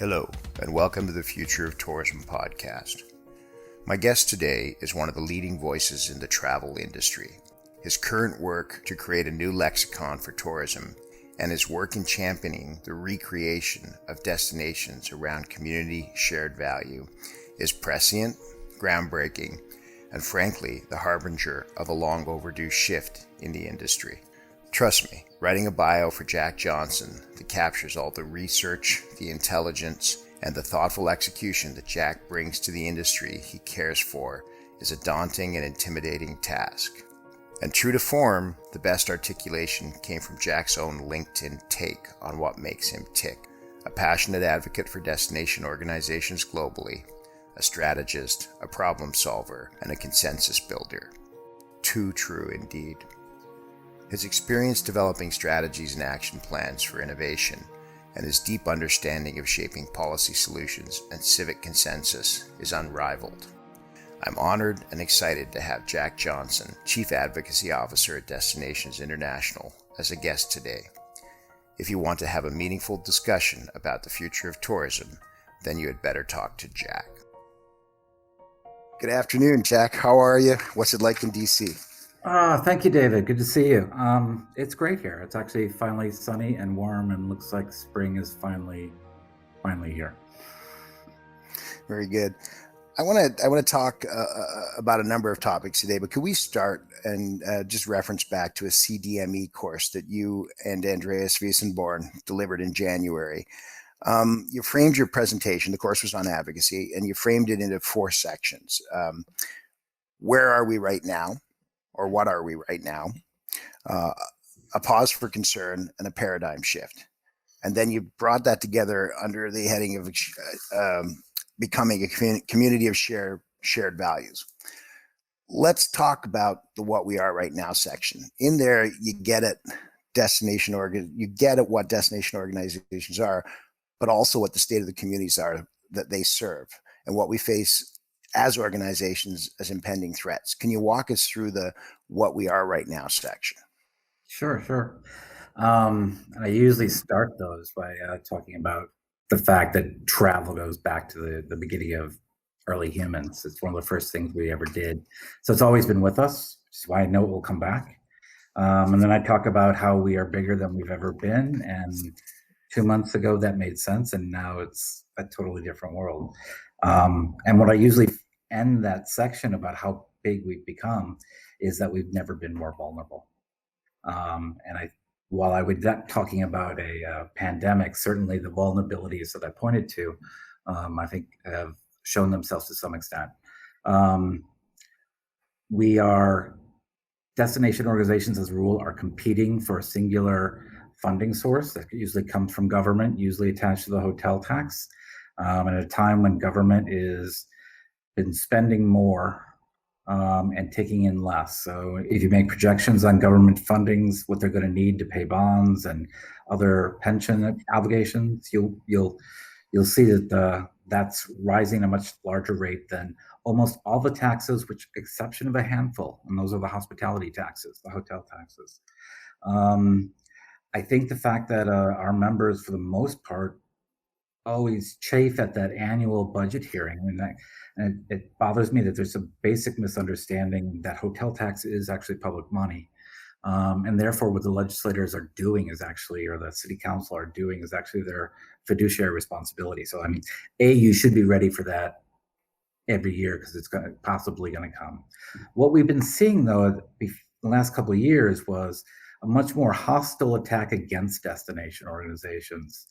Hello, and welcome to the Future of Tourism podcast. My guest today is one of the leading voices in the travel industry. His current work to create a new lexicon for tourism and his work in championing the recreation of destinations around community shared value is prescient, groundbreaking, and frankly, the harbinger of a long overdue shift in the industry. Trust me, writing a bio for Jack Johnson that captures all the research, the intelligence, and the thoughtful execution that Jack brings to the industry he cares for is a daunting and intimidating task. And true to form, the best articulation came from Jack's own LinkedIn take on what makes him tick. A passionate advocate for destination organizations globally, a strategist, a problem solver, and a consensus builder. Too true indeed. His experience developing strategies and action plans for innovation and his deep understanding of shaping policy solutions and civic consensus is unrivaled. I'm honored and excited to have Jack Johnson, Chief Advocacy Officer at Destinations International, as a guest today. If you want to have a meaningful discussion about the future of tourism, then you had better talk to Jack. Good afternoon, Jack. How are you? What's it like in DC? Thank you, David. Good to see you. It's great here. It's actually finally sunny and warm, and looks like spring is finally here. Very good. I want to talk about a number of topics today, but could we start and just reference back to a CDME course that you and Andreas Wiesenborn delivered in January? You framed your presentation. The course was on advocacy, and you framed it into 4 sections. Where are we right now? Or what are we right now? A pause for concern and a paradigm shift. And then you brought that together under the heading of becoming a community of shared values. Let's talk about the what we are right now section. In there, you get at what destination organizations are, but also what the state of the communities are that they serve and what we face as organizations as impending threats. Can you walk us through the what we are right now section? Sure. I usually start those by talking about the fact that travel goes back to the beginning of early humans. It's one of the first things we ever did. So it's always been with us, which is why I know it will come back. And then I talk about how we are bigger than we've ever been. And 2 months ago, that made sense. And now it's a totally different world. And what I usually end that section about how big we've become is that we've never been more vulnerable. While I was not talking about a pandemic, certainly the vulnerabilities that I pointed to, I think have shown themselves to some extent. Destination organizations as a rule are competing for a singular funding source that usually comes from government, usually attached to the hotel tax. At a time when government is been spending more and taking in less. So if you make projections on government fundings, what they're going to need to pay bonds and other pension obligations, you'll see that that's rising at a much larger rate than almost all the taxes, with exception of a handful, and those are the hospitality taxes, the hotel taxes. I think the fact that our members, for the most part, always chafe at that annual budget hearing, and it bothers me that there's a basic misunderstanding that hotel tax is actually public money, and therefore what the legislators are doing is actually, or the city council are doing, is actually their fiduciary responsibility. So I mean, you should be ready for that every year because it's possibly going to come. What we've been seeing though the last couple of years was a much more hostile attack against destination organizations.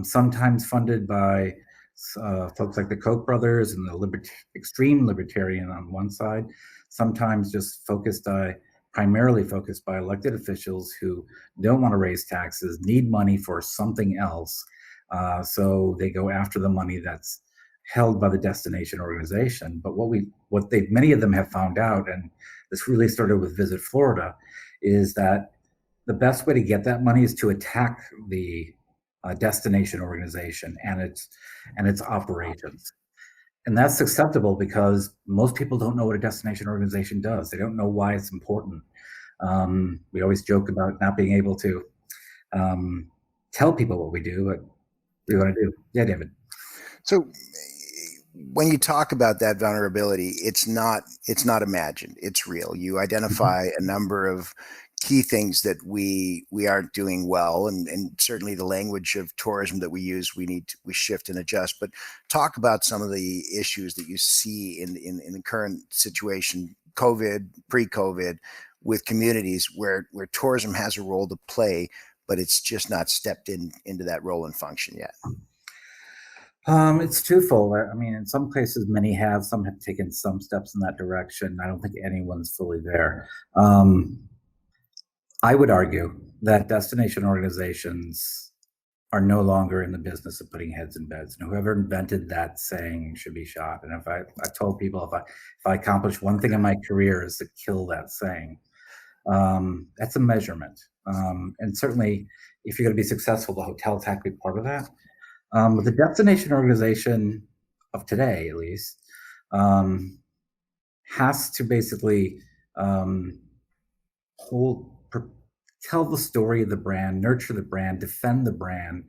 Sometimes funded by folks like the Koch brothers and the extreme libertarian on one side, sometimes just primarily focused by elected officials who don't want to raise taxes, need money for something else, so they go after the money that's held by the destination organization. But many of them have found out, and this really started with Visit Florida, is that the best way to get that money is to attack the destination organization and its operations. And that's acceptable because most people don't know what a destination organization does. They don't know why it's important. We always joke about not being able to tell people what we do, but you want to do? Yeah, David. So when you talk about that vulnerability, it's not imagined. It's real. You Mhm. identify a number of key things that we aren't doing well, and certainly the language of tourism that we use, we shift and adjust. But talk about some of the issues that you see in the current situation, COVID, pre-COVID, with communities where tourism has a role to play, but it's just not stepped into that role and function yet. It's twofold. I mean, in some cases, many have, some have taken some steps in that direction. I don't think anyone's fully there. Um, I would argue that destination organizations are no longer in the business of putting heads in beds. And whoever invented that saying should be shot. And I told people if I accomplish one thing in my career is to kill that saying, that's a measurement. And certainly, if you're going to be successful, the hotel tech be part of that. But the destination organization of today, at least, um, has to basically um, hold, tell the story of the brand, nurture the brand, defend the brand,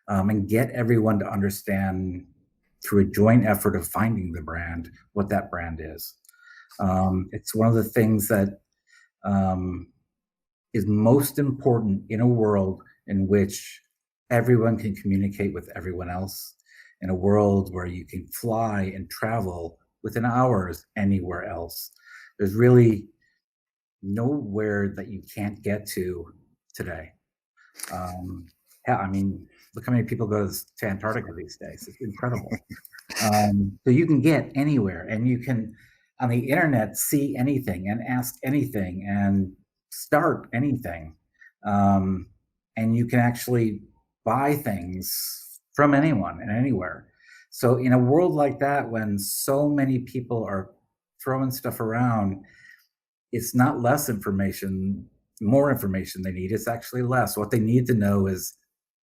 and get everyone to understand through a joint effort of finding the brand what that brand is. It's one of the things that um, is most important in a world in which everyone can communicate with everyone else, in a world where you can fly and travel within hours anywhere else. There's really nowhere that you can't get to today. Um, yeah, I mean, look how many people go to Antarctica these days. It's incredible. So you can get anywhere, and you can on the internet see anything and ask anything and start anything, um, and you can actually buy things from anyone and anywhere. So in a world like that, when so many people are throwing stuff around, it's not less information, more information they need. It's actually less. What they need to know is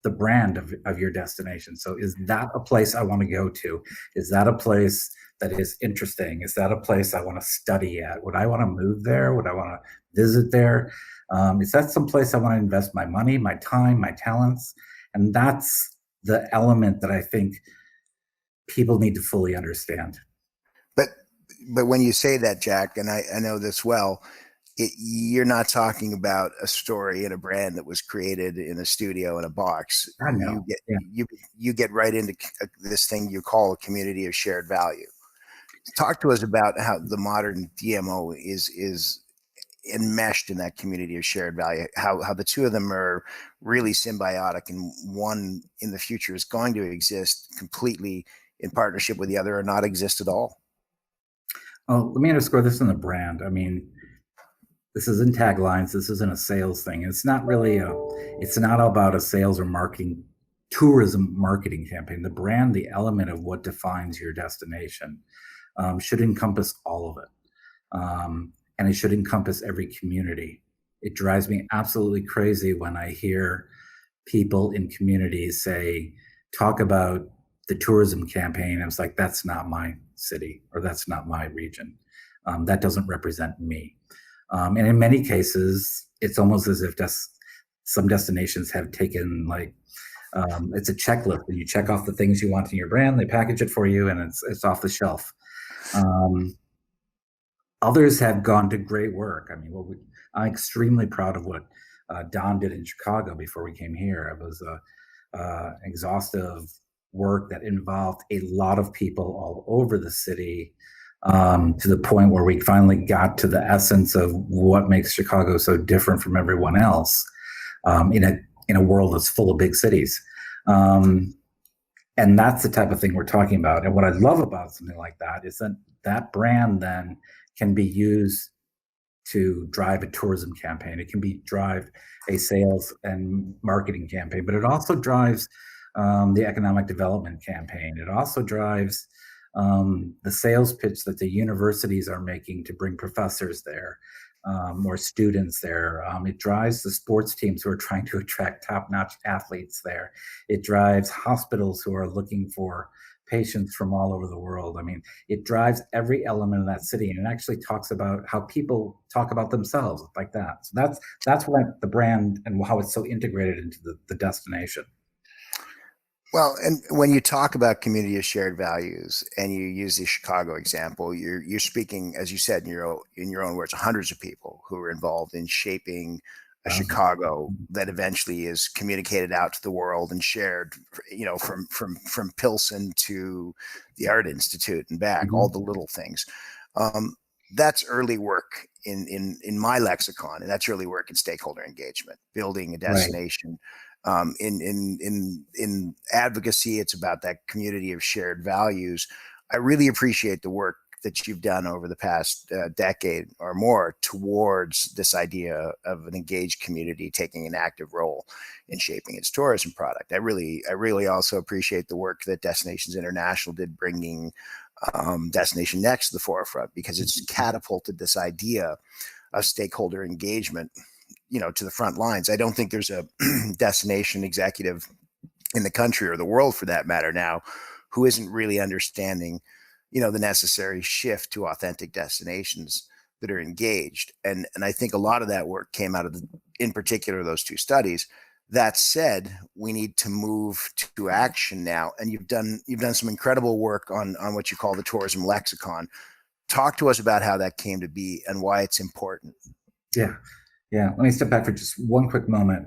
the brand of your destination. So is that a place I want to go to? Is that a place that is interesting? Is that a place I want to study at? Would I want to move there? Would I want to visit there? Is that some place I want to invest my money, my time, my talents? And that's the element that I think people need to fully understand. But but when you say that, Jack, and I know this well, you're not talking about a story and a brand that was created in a studio in a box. I know. Yeah. You get right into this thing you call a community of shared value. Talk to us about how the modern DMO is enmeshed in that community of shared value. How the two of them are really symbiotic, and one in the future is going to exist completely in partnership with the other, or not exist at all. Oh, let me underscore this in the brand. I mean, this isn't taglines. This isn't a sales thing. It's not really it's not about a sales or marketing, tourism marketing campaign. The brand, the element of what defines your destination, should encompass all of it. And it should encompass every community. It drives me absolutely crazy when I hear people in communities talk about the tourism campaign. I was like, that's not my city, or that's not my region. That doesn't represent me. And in many cases, it's almost as if some destinations have taken it's a checklist, and you check off the things you want in your brand. They package it for you, and it's off the shelf. Um, Others have gone to great work. I mean, I'm extremely proud of what Don did in Chicago before we came here. It was exhaustive work that involved a lot of people all over the city, to the point where we finally got to the essence of what makes Chicago so different from everyone else, in a world that's full of big cities. And that's the type of thing we're talking about. And what I love about something like that is that that brand then can be used to drive a tourism campaign. It can drive a sales and marketing campaign, but it also drives the economic development campaign. It also drives the sales pitch that the universities are making to bring professors there, or students there. It drives the sports teams who are trying to attract top-notch athletes there. It drives hospitals who are looking for patients from all over the world. I mean, it drives every element of that city, and it actually talks about how people talk about themselves like that. So that's what the brand and how it's so integrated into the destination. Well, and when you talk about community of shared values and you use the Chicago example, you're speaking, as you said in your own words, hundreds of people who are involved in shaping a Thousands. Chicago that eventually is communicated out to the world and shared, from Pilsen to the Art Institute and back, all Mhm. the little things. Um, that's early work in my lexicon, and that's early work in stakeholder engagement, building a Right. destination. In advocacy, it's about that community of shared values. I really appreciate the work that you've done over the past decade or more towards this idea of an engaged community taking an active role in shaping its tourism product. I really also appreciate the work that Destinations International did, bringing Destination Next to the forefront, because it's catapulted this idea of stakeholder engagement, to the front lines. I don't think there's a destination executive in the country, or the world for that matter now, who isn't really understanding, the necessary shift to authentic destinations that are engaged. And I think a lot of that work came out of in particular, those two studies. That said, we need to move to action now. And you've done some incredible work on what you call the tourism lexicon. Talk to us about how that came to be and why it's important. Yeah. Yeah. Let me step back for just one quick moment.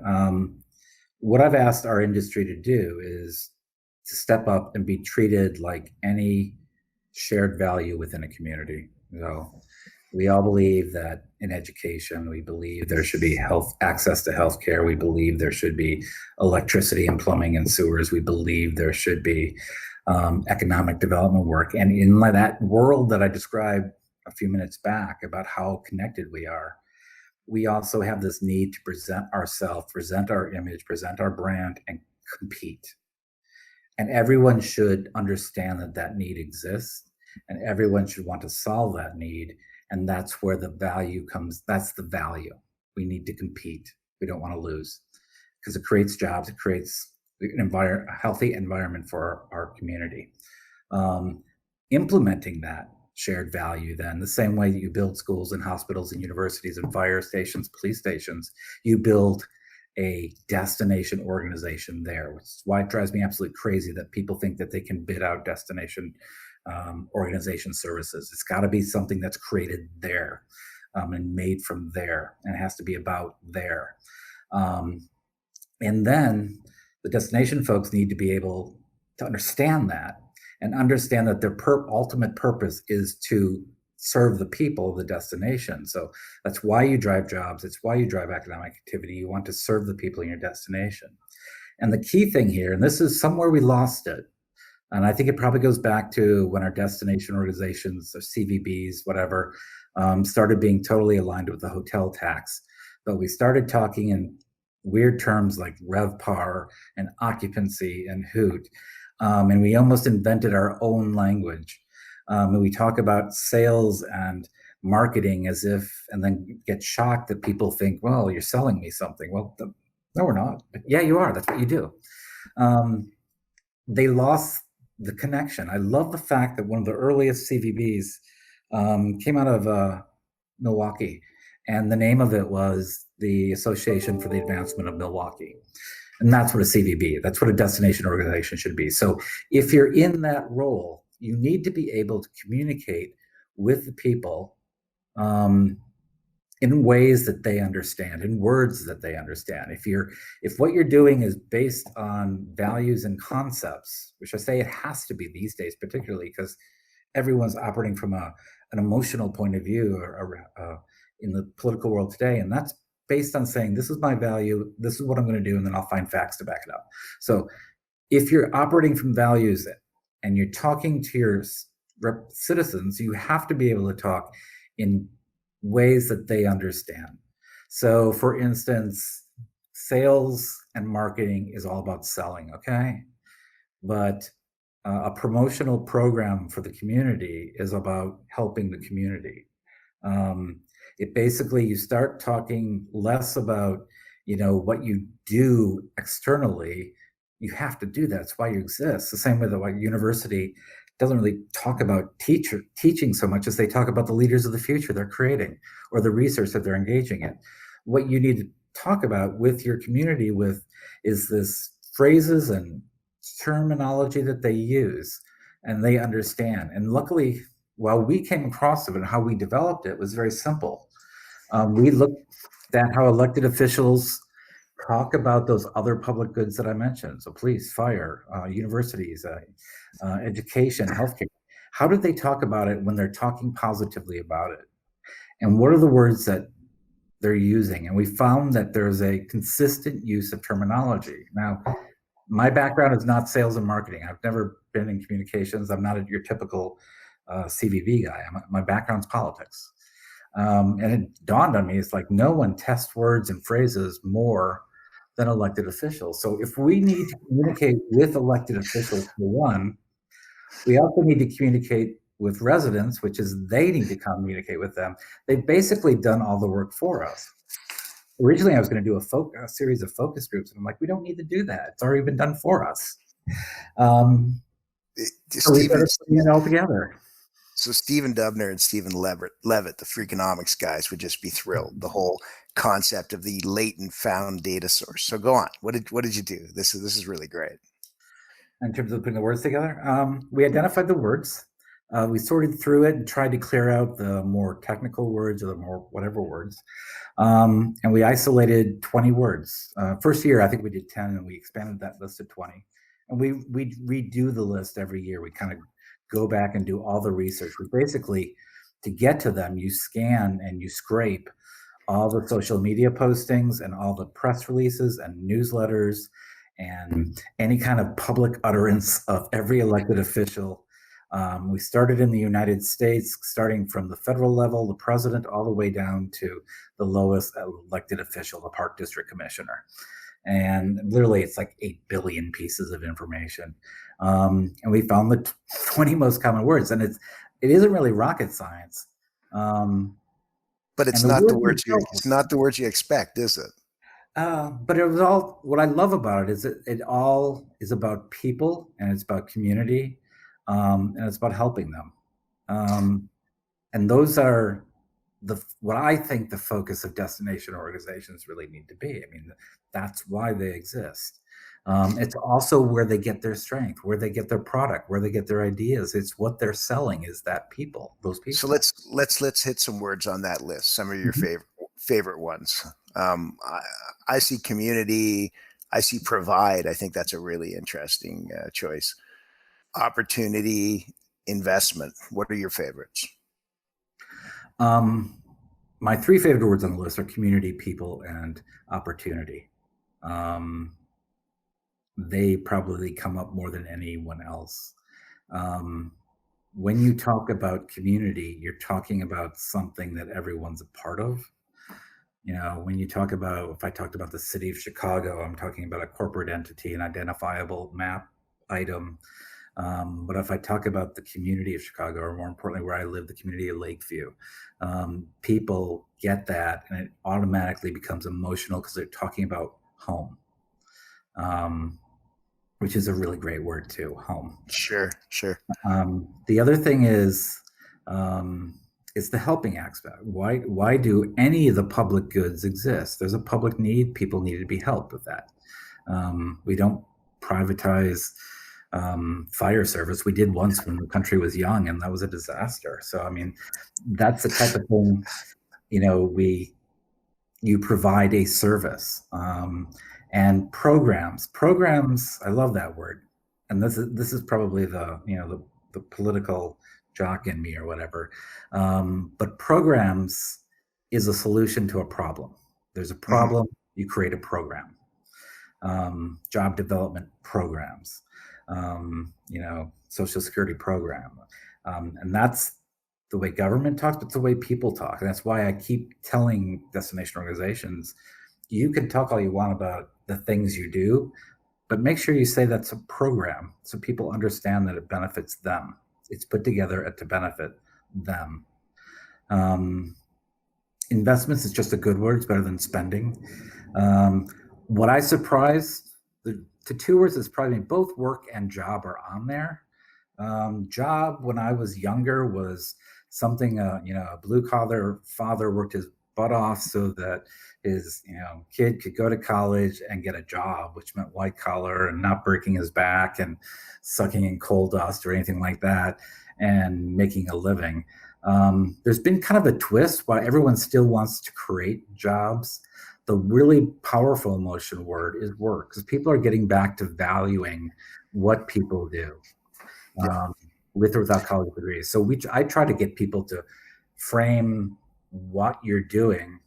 What I've asked our industry to do is to step up and be treated like any shared value within a community. We all believe that in education, we believe there should be health access to healthcare. We believe there should be electricity and plumbing and sewers. We believe there should be economic development work. And in that world that I described a few minutes back about how connected we are, we also have this need to present ourselves, present our image, present our brand, and compete. And everyone should understand that that need exists, and everyone should want to solve that need. And that's where the value comes. That's the value. We need to compete. We don't want to lose, because it creates jobs. It creates a healthy environment for our community. Um, Implementing that shared value, then the same way that you build schools and hospitals and universities and fire stations, police stations, you build a destination organization there, which is why it drives me absolutely crazy that people think that they can bid out destination organization services. It's got to be something that's created there and made from there, and it has to be about there. Um, and then the destination folks need to be able to understand that, and understand that their ultimate purpose is to serve the people of the destination. So that's why you drive jobs. It's why you drive economic activity. You want to serve the people in your destination. And the key thing here, and this is somewhere we lost it, and I think it probably goes back to when our destination organizations, or CVBs, whatever, started being totally aligned with the hotel tax. But we started talking in weird terms like RevPAR and occupancy and hoot. And we almost invented our own language. And we talk about sales and marketing as if, and then get shocked that people think, well, you're selling me something. Well, no, we're not. But yeah, you are. That's what you do. Um, they lost the connection. I love the fact that one of the earliest CVBs came out of Milwaukee, and the name of it was the Association for the Advancement of Milwaukee. And that's what a CVB, that's what a destination organization should be. So if you're in that role, you need to be able to communicate with the people in ways that they understand, in words that they understand. If what you're doing is based on values and concepts, which I say it has to be these days, particularly because everyone's operating from an emotional point of view, or in the political world today, and that's based on saying, this is my value, this is what I'm going to do, and then I'll find facts to back it up. So if you're operating from values and you're talking to your citizens, you have to be able to talk in ways that they understand. So for instance, sales and marketing is all about selling, okay? But a promotional program for the community is about helping the community. It basically, you start talking less about, what you do externally. You have to do that. It's why you exist. The same way that why university doesn't really talk about teaching so much as they talk about the leaders of the future they're creating, or the research that they're engaging in. What you need to talk about with your community is this phrases and terminology that they use and they understand. And luckily, while we came across it and how we developed it was very simple. We looked at how elected officials talk about those other public goods that I mentioned. So police, fire, universities, education, healthcare. How did they talk about it when they're talking positively about it? And what are the words that they're using? And we found that there's a consistent use of terminology. Now, my background is not sales and marketing. I've never been in communications. I'm not your typical CVV guy. My background's politics. And it dawned on me, it's like no one tests words and phrases more than elected officials. So if we need to communicate with elected officials, for one, we also need to communicate with residents, which is they need to communicate with them. They've basically done all the work for us. Originally, I was going to do a series of focus groups, and I'm like, we don't need to do that. It's already been done for us. So we started putting it all together. So Stephen Dubner and Stephen Levitt, the Freakonomics guys, would just be thrilled. The whole concept of the latent found data source. So go on. What did you do? This is really great. In terms of putting the words together, we identified the words. We sorted through it and tried to clear out the more technical words or the more whatever words. And we isolated 20 words. First year, I think we did 10, and we expanded that list to 20. And we redo the list every year. We kind of go back and do all the research. We basically, to get to them, you scan and you scrape all the social media postings and all the press releases and newsletters and any kind of public utterance of every elected official. We started in the United States, starting from the federal level, the president, all the way down to the lowest elected official, the park district commissioner. And literally, it's like 8 billion pieces of information. And we found the 20 most common words, and it isn't really rocket science. But it's not the words it's not the words you expect, is it? But it was all, what I love about it is it all is about people, and it's about community, and it's about helping them. And those are what I think the focus of destination organizations really need to be. I mean, that's why they exist. It's also where they get their strength, where they get their product, where they get their ideas. It's what they're selling is those people. So let's hit some words on that list. Some of your favorite ones. I see community. I see provide. I think that's a really interesting choice. Opportunity, investment. What are your favorites? My 3 favorite words on the list are community, people, and opportunity. They probably come up more than anyone else. When you talk about community, you're talking about something that everyone's a part of. You know, when you talk about, if I talked about the city of Chicago, I'm talking about a corporate entity, an identifiable map item. But if I talk about the community of Chicago, or more importantly, where I live, the community of Lakeview, people get that, and it automatically becomes emotional because they're talking about home, which is a really great word too, home. Sure. The other thing is it's the helping aspect. Why do any of the public goods exist? There's a public need. People need to be helped with that. We don't privatize fire service. We did once when the country was young, and that was a disaster. So, I mean, that's the type of thing, you know, you provide a service. And programs, I love that word. And this is probably the political jock in me or whatever. But programs is a solution to a problem. There's a problem, you create a program. Job development programs, Social Security program. And that's the way government talks, but it's the way people talk. And that's why I keep telling destination organizations, you can talk all you want about the things you do, but make sure you say that's a program so people understand that it benefits them. It's put together to benefit them. Investments is just a good word. It's better than spending. What I surprised, the 2 words is probably both work and job are on there. Job, when I was younger, was something, a blue collar father worked his butt off so that his kid could go to college and get a job, which meant white collar and not breaking his back and sucking in coal dust or anything like that, and making a living. There's been kind of a twist why everyone still wants to create jobs. The really powerful emotion word is work, because people are getting back to valuing what people do, Yeah, with or without college degrees. So I try to get people to frame what you're doing,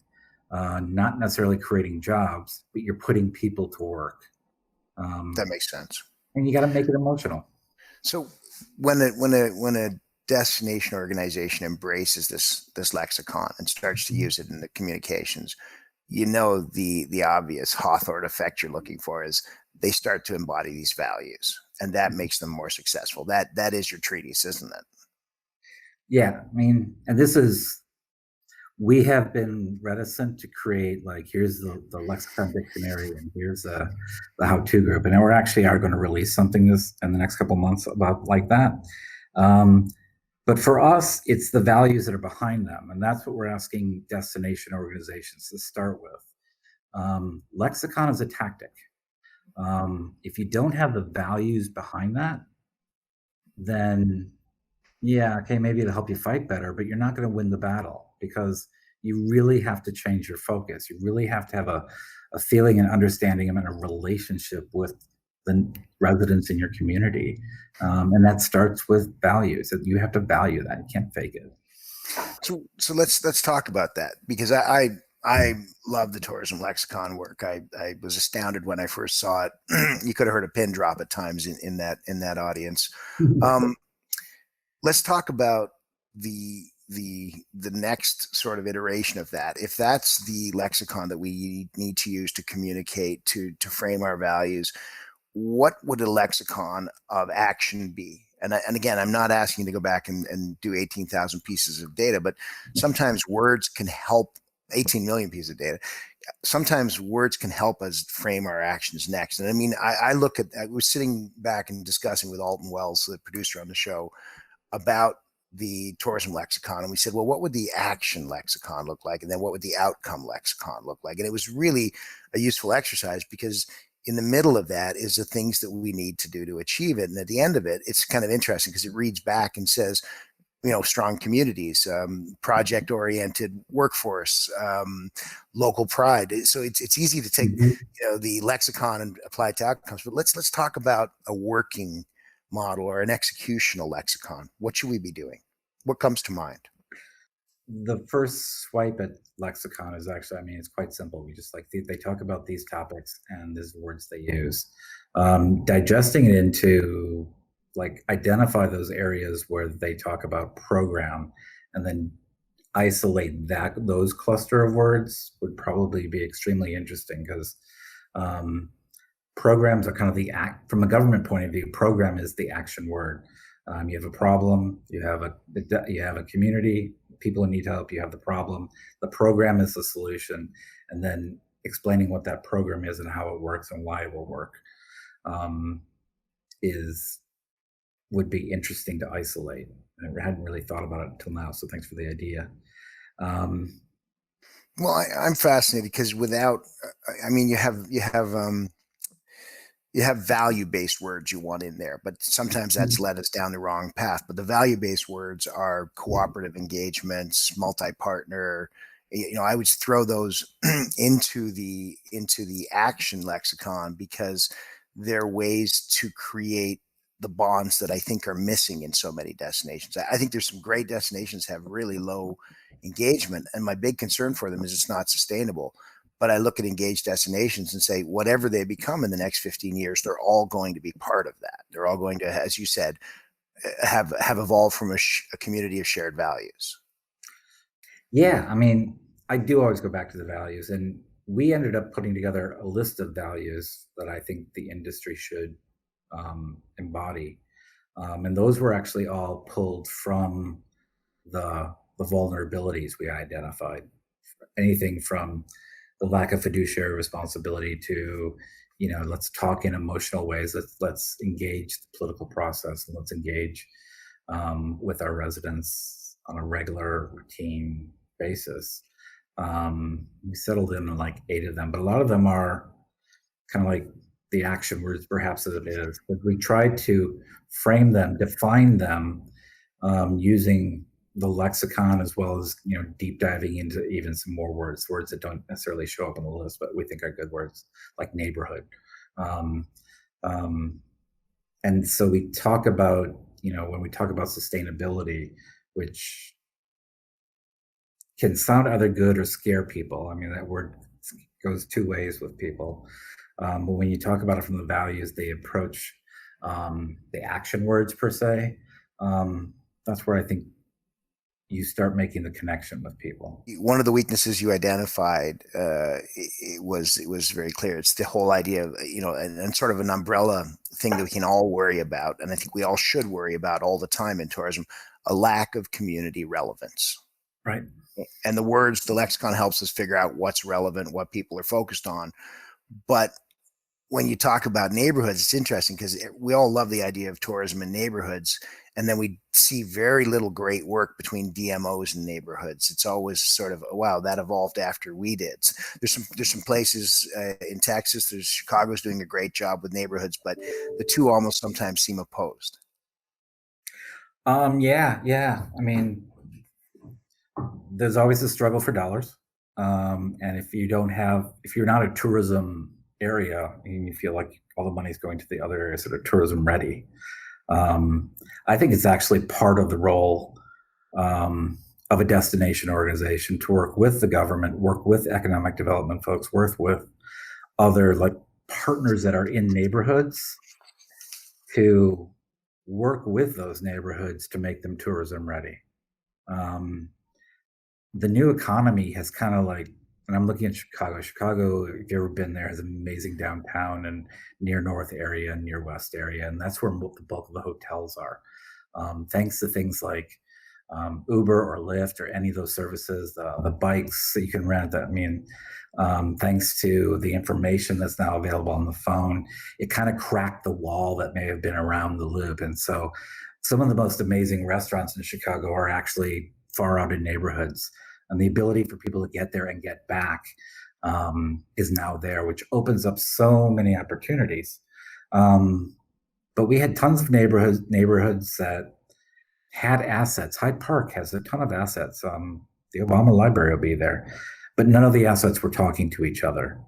not necessarily creating jobs, but you're putting people to work. that makes sense. And you got to make it emotional. So when a destination organization embraces this lexicon and starts to use it in the communications, the obvious Hawthorne effect you're looking for is they start to embody these values, and that makes them more successful. That is your treatise, isn't it? Yeah, I mean, and we have been reticent to create, like, here's the lexicon dictionary and here's the how-to group, and then we actually are going to release something this in the next couple months about like that. But for us, it's the values that are behind them, and that's what we're asking destination organizations to start with. Lexicon is a tactic. If you don't have the values behind that, then yeah, okay, maybe it'll help you fight better, but you're not going to win the battle, because you really have to change your focus. You really have to have a feeling and understanding and a relationship with the residents in your community. And that starts with values. You have to value that. You can't fake it. So let's talk about that, because I love the tourism lexicon work. I was astounded when I first saw it. You could have heard a pin drop at times in that audience. Um, let's talk about the next sort of iteration of that. If that's the lexicon that we need to use to communicate, to frame our values, what would a lexicon of action be? And again, I'm not asking you to go back and do 18,000 pieces of data, but sometimes words can help. 18 million pieces of data. Sometimes words can help us frame our actions next. And I mean, I was sitting back and discussing with Alton Wells, the producer on the show, about the tourism lexicon, and we said, well, what would the action lexicon look like, and then what would the outcome lexicon look like? And it was really a useful exercise, because in the middle of that is the things that we need to do to achieve it, and at the end of it, it's kind of interesting because it reads back and says, strong communities, project-oriented workforce, local pride. So it's easy to take Mhm. the lexicon and apply it to outcomes. But let's talk about a working model or an executional lexicon. What should we be doing? What comes to mind? The first swipe at lexicon is actually, I mean, it's quite simple. We just, like, they talk about these topics and these words they use. Digesting it into, like, identify those areas where they talk about program, and then isolate those cluster of words would probably be extremely interesting, because programs are kind of from a government point of view, program is the action word. You have a problem, you have a community, people who need help, you have the problem. The program is the solution, and then explaining what that program is and how it works and why it will work, is would be interesting to isolate. I hadn't really thought about it until now, so thanks for the idea. Well, I'm fascinated because I mean, you have value-based words you want in there, but sometimes that's led us down the wrong path. But the value-based words are cooperative engagements, multi-partner. I would throw those into the action lexicon, because they're ways to create the bonds that I think are missing in so many destinations. I think there's some great destinations have really low engagement, and my big concern for them is it's not sustainable. But I look at engaged destinations and say, whatever they become in the next 15 years, they're all going to be part of that. They're all going to, as you said, have evolved from a community of shared values. Yeah, I mean, I do always go back to the values, and we ended up putting together a list of values that I think the industry should embody, and those were actually all pulled from the vulnerabilities we identified. Anything from the lack of fiduciary responsibility to, let's talk in emotional ways. Let's engage the political process, and let's engage with our residents on a regular, routine basis. We settled in on like 8 of them, but a lot of them are kind of like the action words, perhaps as it is. But we tried to frame them, define them, using the lexicon, as well as deep diving into even some more words that don't necessarily show up on the list, but we think are good words, like neighborhood. Um, um, and so we talk about, when we talk about sustainability, which can sound either good or scare people. I mean, that word goes two ways with people. But when you talk about it from the values they approach, the action words per se, that's where I think you start making the connection with people. One of the weaknesses you identified, it was very clear. It's the whole idea of, and sort of an umbrella thing that we can all worry about, and I think we all should worry about all the time in tourism: a lack of community relevance. Right. And the lexicon helps us figure out what's relevant, what people are focused on. But when you talk about neighborhoods, it's interesting because we all love the idea of tourism in neighborhoods, and then we see very little great work between DMOs and neighborhoods. It's always sort of, wow, that evolved after we did. There's some places in Texas. There's Chicago's doing a great job with neighborhoods, but the two almost sometimes seem opposed. Yeah. I mean, there's always a struggle for dollars, and if you're not a tourism area and you feel like all the money is going to the other areas that are tourism ready, I think it's actually part of the role, of a destination organization to work with the government, work with economic development folks, work with other like partners that are in neighborhoods to work with those neighborhoods to make them tourism ready. The new economy has kind of like, and I'm looking at Chicago. Chicago, if you've ever been there, has an amazing downtown and near north area and near west area, and that's where the bulk of the hotels are. Thanks to things like Uber or Lyft or any of those services, the bikes that you can rent. I mean, thanks to the information that's now available on the phone, it kind of cracked the wall that may have been around the loop. And so some of the most amazing restaurants in Chicago are actually far out in neighborhoods. And the ability for people to get there and get back is now there, which opens up so many opportunities. But we had tons of neighborhoods that had assets. Hyde Park has a ton of assets. The Obama Library will be there, but none of the assets were talking to each other.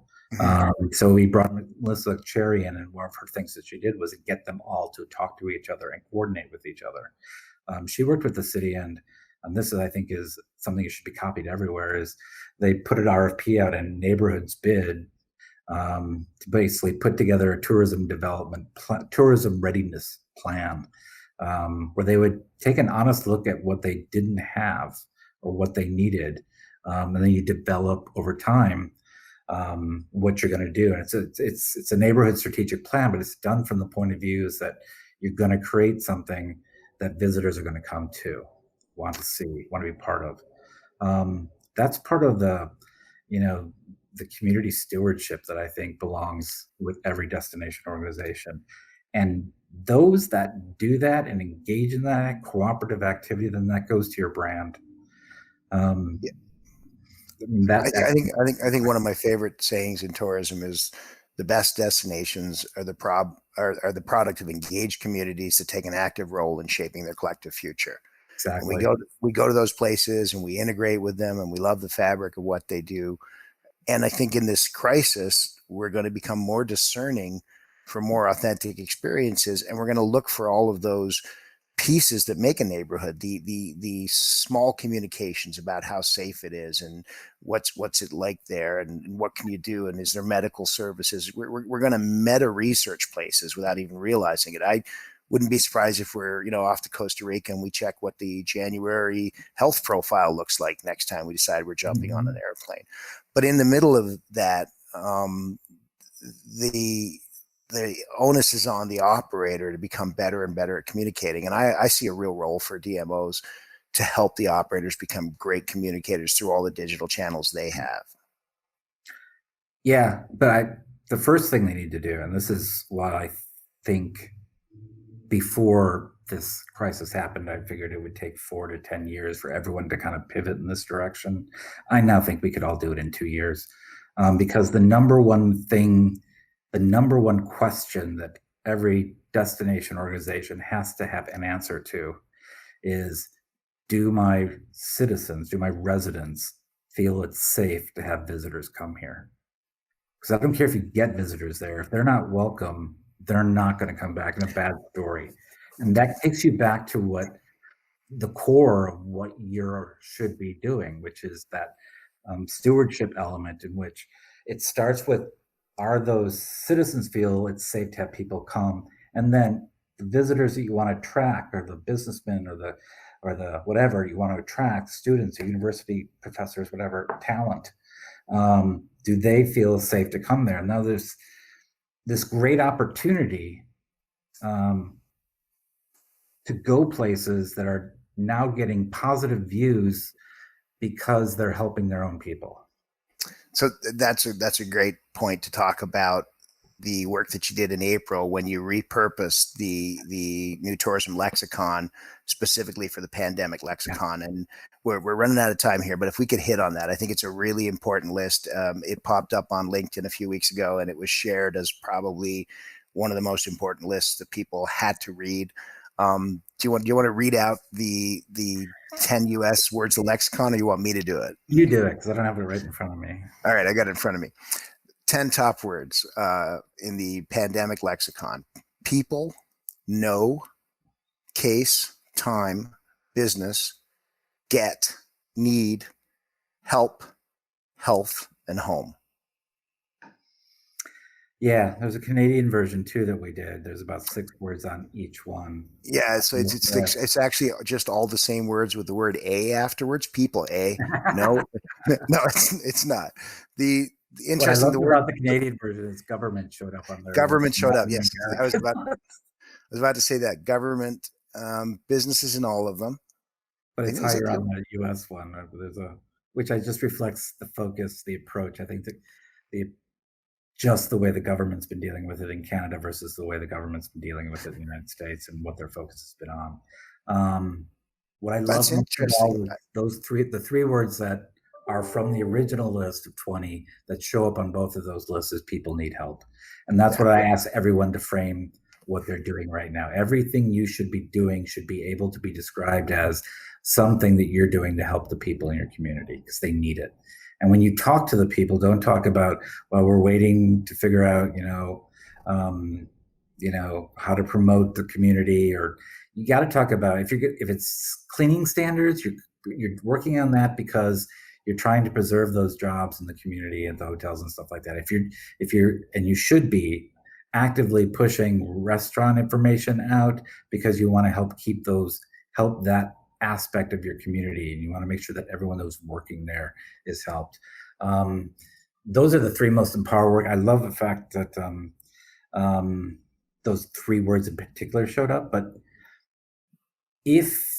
So we brought Melissa Cherry in, and one of her things that she did was to get them all to talk to each other and coordinate with each other. She worked with the city, and this is, I think, is something that should be copied everywhere. Is they put an RFP out and neighborhoods bid to basically put together a tourism readiness plan, where they would take an honest look at what they didn't have or what they needed, and then you develop over time what you're going to do. And it's a neighborhood strategic plan, but it's done from the point of view is that you're going to create something that visitors are going to come to, want to see, want to be part of. That's part of the community stewardship that I think belongs with every destination organization. And those that do that and engage in that cooperative activity, then that goes to your brand. Yeah. I think one of my favorite sayings in tourism is the best destinations are the product of engaged communities that take an active role in shaping their collective future. Exactly. And we go to those places and we integrate with them and we love the fabric of what they do. And I think in this crisis, we're going to become more discerning for more authentic experiences, and we're going to look for all of those pieces that make a neighborhood, the small communications about how safe it is and what's it like there and what can you do and is there medical services. We're going to meta research places without even realizing it. I wouldn't be surprised if we're off to Costa Rica and we check what the January health profile looks like next time we decide we're jumping on an airplane. But in the middle of that, the onus is on the operator to become better and better at communicating. And I see a real role for DMOs to help the operators become great communicators through all the digital channels they have. Yeah, but the first thing they need to do, and this is why I think before this crisis happened, I figured it would take 4 to 10 years for everyone to kind of pivot in this direction. I now think we could all do it in 2 years, because the number one question that every destination organization has to have an answer to is, do my citizens, do my residents feel it's safe to have visitors come here? Because I don't care if you get visitors there, if they're not welcome, they're not going to come back, in a bad story. And that takes you back to what the core of what you should be doing, which is that stewardship element, in which it starts with, are those citizens feel it's safe to have people come? And then the visitors that you want to attract, or the businessmen, or the whatever you want to attract, students or university professors, whatever talent, do they feel safe to come there? Now there's this great opportunity to go places that are now getting positive views because they're helping their own people. So that's a great point to talk about the work that you did in April when you repurposed the new Tourism Lexicon specifically for the pandemic lexicon. Yeah. And we're running out of time here, but if we could hit on that, I think it's a really important list. It popped up on LinkedIn a few weeks ago, and it was shared as probably one of the most important lists that people had to read. Do you want to read out the 10 US words of lexicon, or you want me to do it? You do it, because I don't have it right in front of me. All right, I got it in front of me. 10 top words in the pandemic lexicon: people, know, case, time, business, get, need, help, health, and home. Yeah, there's a Canadian version too that we did. There's about 6 words on each one. Yeah, so it's actually just all the same words with the word "a" afterwards. People, a. No, no, it's not. The interesting. What I love about the Canadian version is government showed up on there. Government showed up. Yes, I was about to say that government, businesses in all of them. But it's higher on the U.S. one. Which I just reflects the focus, the approach. I think that just the way the government's been dealing with it in Canada versus the way the government's been dealing with it in the United States, and what their focus has been on. What I love most of all is the 3 words that are from the original list of 20 that show up on both of those lists is people, need, help. And that's what I ask everyone to frame what they're doing right now. Everything you should be doing should be able to be described as something that you're doing to help the people in your community, because they need it. And when you talk to the people, don't talk about, well, we're waiting to figure out, how to promote the community, or you got to talk about, if it's cleaning standards, you're working on that because you're trying to preserve those jobs in the community and the hotels and stuff like that. And you should be actively pushing restaurant information out because you want to help that aspect of your community, and you want to make sure that everyone who's working there is helped. Those are the 3 most empowering. I love the fact that those 3 words in particular showed up. But if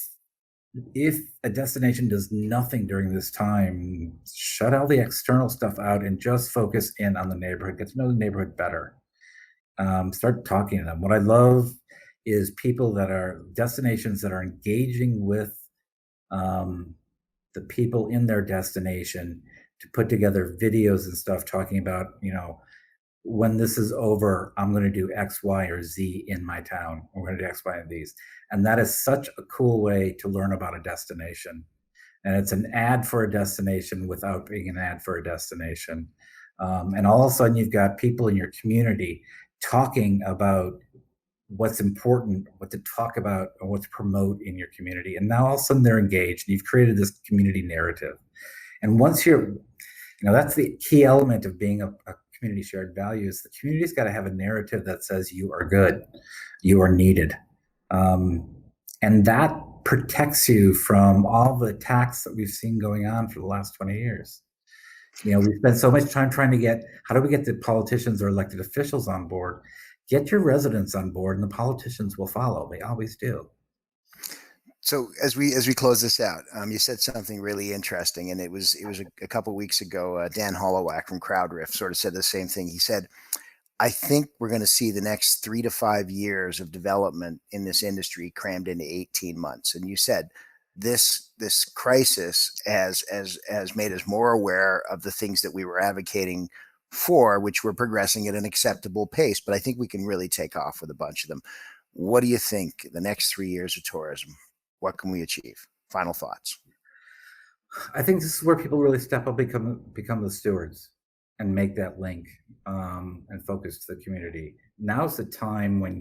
a destination does nothing during this time, shut all the external stuff out and just focus in on the neighborhood. Get to know the neighborhood better. Start talking to them. What I love is destinations that are engaging with the people in their destination to put together videos and stuff talking about, when this is over, I'm going to do X, Y, or Z in my town. We're going to do X, Y, and these. And that is such a cool way to learn about a destination. And it's an ad for a destination without being an ad for a destination. And all of a sudden, you've got people in your community talking about what's important, what to talk about, or what to promote in your community. And now all of a sudden they're engaged, and you've created this community narrative. And once that's the key element of being a community shared values. The community's got to have a narrative that says you are good, you are needed. And that protects you from all the attacks that we've seen going on for the last 20 years. We spent so much time trying to how do we get the politicians or elected officials on board? Get your residents on board, and the politicians will follow. They always do. So as we close this out, you said something really interesting, and it was a couple of weeks ago. Dan Hollowak from CrowdRiff sort of said the same thing. He said, I think we're going to see the next 3 to 5 years of development in this industry crammed into 18 months. And you said this crisis has made us more aware of the things that we were advocating for, which were progressing at an acceptable pace. But I think we can really take off with a bunch of them. What do you think the next 3 years of tourism? What can we achieve? Final thoughts. I think this is where people really step up, become the stewards, and make that link, and focus to the community. Now's the time when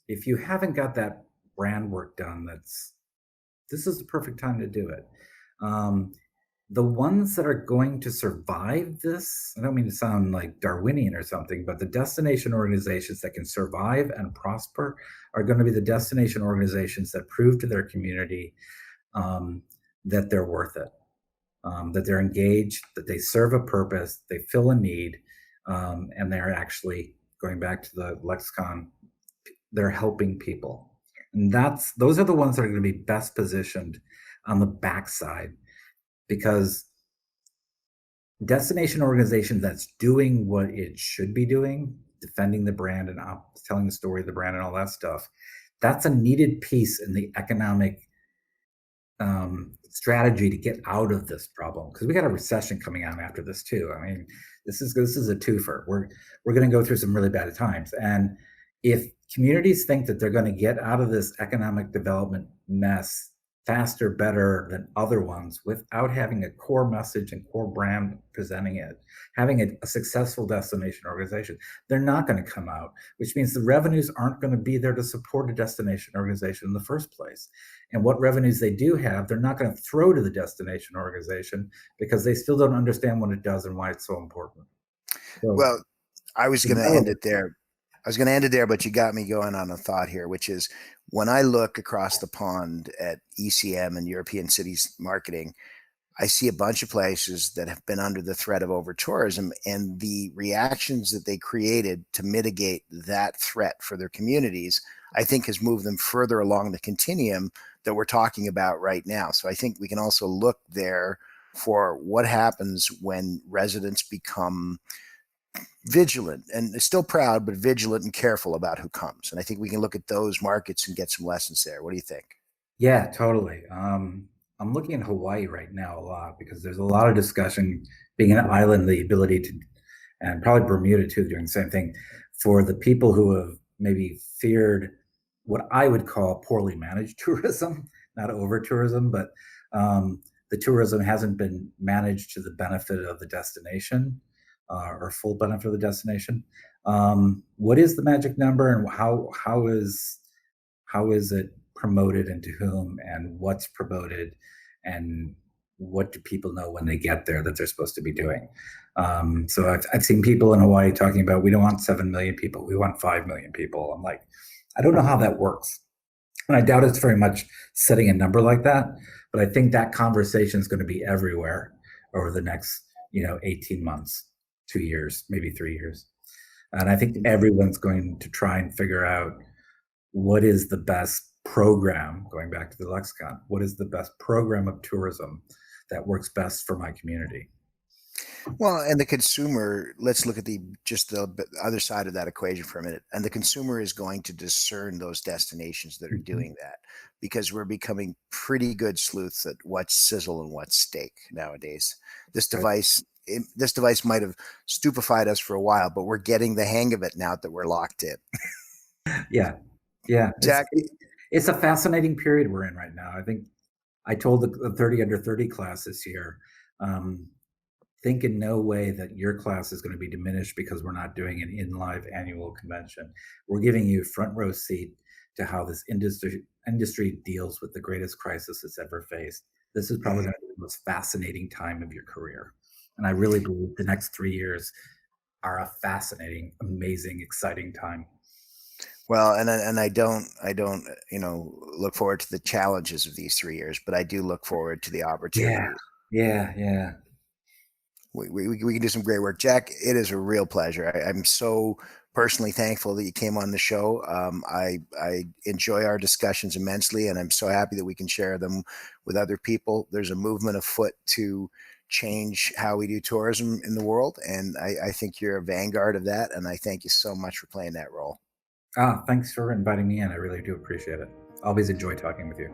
if you haven't got that brand work done, this is the perfect time to do it. The ones that are going to survive this, I don't mean to sound like Darwinian or something, but the destination organizations that can survive and prosper are going to be the destination organizations that prove to their community that they're worth it. That they're engaged, that they serve a purpose, they fill a need, and they're actually, going back to the lexicon, they're helping people. And those are the ones that are going to be best positioned on the backside, because destination organization that's doing what it should be doing, defending the brand and telling the story of the brand and all that stuff, that's a needed piece in the economic strategy to get out of this problem, because we got a recession coming on after this too. I mean, this is a twofer. We're going to go through some really bad times, and if communities think that they're going to get out of this economic development mess faster, better than other ones without having a core message and core brand presenting it, having a successful destination organization, they're not going to come out, which means the revenues aren't going to be there to support a destination organization in the first place. And what revenues they do have, they're not going to throw to the destination organization because they still don't understand what it does and why it's so important. So, well, I was going to end it there. But you got me going on a thought here, which is when I look across the pond at ECM and European cities marketing, I see a bunch of places that have been under the threat of over tourism, and the reactions that they created to mitigate that threat for their communities, I think has moved them further along the continuum that we're talking about right now. So I think we can also look there for what happens when residents become vigilant and still proud, but vigilant and careful about who comes. And I think we can look at those markets and get some lessons there. What do you think? Yeah, totally. I'm looking at Hawaii right now a lot because there's a lot of discussion, being an island, the ability to, and probably Bermuda too, doing the same thing, for the people who have maybe feared what I would call poorly managed tourism, not over tourism, but the tourism hasn't been managed to the benefit of the destination, or full benefit of the destination. What is the magic number, and how is it promoted, and to whom, and what's promoted, and what do people know when they get there that they're supposed to be doing? So I've seen people in Hawaii talking about, we don't want 7 million people, we want 5 million people. I'm like, I don't know how that works. And I doubt it's very much setting a number like that, but I think that conversation is going to be everywhere over the next, 18 months, 2 years, maybe 3 years. And I think everyone's going to try and figure out what is the best program, going back to the lexicon, what is the best program of tourism that works best for my community? Well, and the consumer, let's look at the other side of that equation for a minute. And the consumer is going to discern those destinations that are doing that, because we're becoming pretty good sleuths at what's sizzle and what's steak nowadays. This device this device might have stupefied us for a while, but we're getting the hang of it now that we're locked in. Yeah. Yeah. Jack, It's a fascinating period we're in right now. I think I told the 30 under 30 class this year, think in no way that your class is going to be diminished because we're not doing an in-live annual convention. We're giving you front row seat to how this industry deals with the greatest crisis it's ever faced. This is probably going to be the most fascinating time of your career. And I really believe the next 3 years are a fascinating, amazing, exciting time. well, and I don't look forward to the challenges of these 3 years, but I do look forward to the opportunities. Yeah. We can do some great work. Jack, it is a real pleasure. I'm so personally thankful that you came on the show. I enjoy our discussions immensely, and I'm so happy that we can share them with other people. There's a movement afoot to change how we do tourism in the world. And I think you're a vanguard of that. And I thank you so much for playing that role. Ah, thanks for inviting me in. I really do appreciate it. Always enjoy talking with you.